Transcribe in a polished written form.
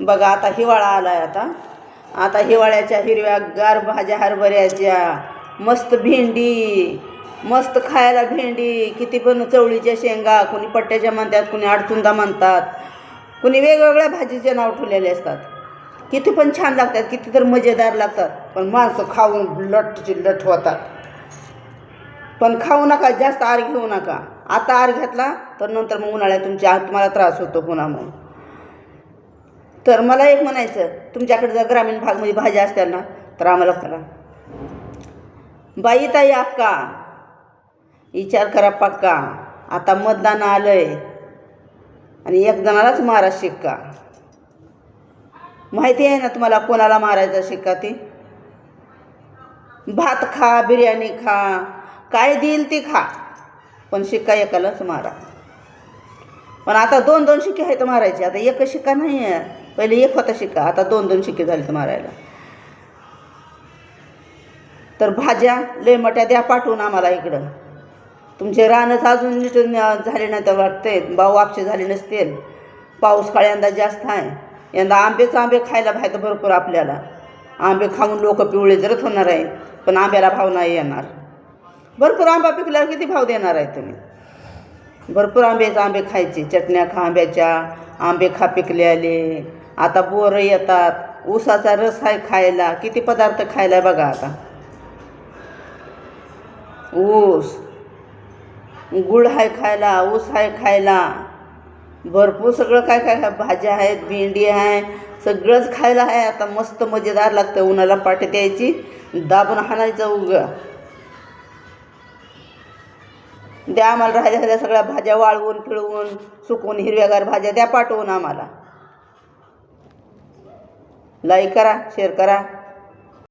बघा आता हिवाळा आला आहे. आता हिवाळ्याच्या हिरव्यागार भाज्या हरभऱ्याच्या, मस्त भेंडी, मस्त खायला भेंडी, किती पण चवळीच्या शेंगा, कुणी पट्ट्याच्या म्हणतात, कुणी अडचुंदा म्हणतात, कुणी वेगवेगळ्या भाजीचे नाव ठेवलेले असतात. किती पण छान लागतात, किती तर मजेदार लागतात. पण माणसं खाऊन लठची लठ होतात. पण खाऊ नका, जास्त आर घेऊ नका. आता आर घेतला तर नंतर मग उन्हाळ्यात तुम्हाला त्रास होतो पुन्हा. मग तर मला एक म्हणायचं, तुमच्याकडे जर ग्रामीण भागमध्ये भाज्या असत्या ना तर आम्हाला करा. बाई ताई अक्का, विचार करा पक्का. आता मतदान आलंय आणि एक जणालाच मारा शिक्का. माहिती आहे ना तुम्हाला कोणाला मारायचा शिक्का? ती भात खा, बिर्याणी खा, काय देईल ती खा, पण शिक्का एकालाच मारा. पण आता 2-2 शिक्के आहेत मारायचे. आता एकच शिक्का नाही आहे. पहिले एक होता शिक्का, आता 2-2 शिक्के झाले तर मारायला. तर भाज्या लय मोठ्या द्या पाठवून आम्हाला इकडं. तुमचे रानच अजून नीट झाले नाही तर वाटते, भाऊ आपचे झाले नसतील. पाऊस काळ्यांदा जास्त आहे. यंदा आंबे खायला पाहिजे भरपूर आपल्याला. आंबे खाऊन लोक पिवळे जरच होणार आहे, पण आंब्याला भाव नाही येणार. भरपूर आंबा पिकल्यावर किती भाव देणार आहे तुम्ही? भरपूर आंबे खायचे, चटण्या खा आंब्याच्या, आंबे खा पिकलेले. आता बोरं येतात, ऊसाचा रस आहे खायला, किती पदार्थ खायला बघा आता. ऊस, गुळ आहे खायला, ऊस आहे खायला, भरपूर सगळं काय काय भाज्या आहेत, भेंडी आहे, सगळंच खायला आहे. आता मस्त मजेदार लागतं. उन्हाला पाठी द्यायची, दाबून हाणायचं उगं. द्या आम्हाला राहिल्या सगळ्या भाज्या वाळवून फिळवून सुकवून हिरव्यागार भाज्या द्या पाठवून आम्हाला. लाईक करा, शेअर करा.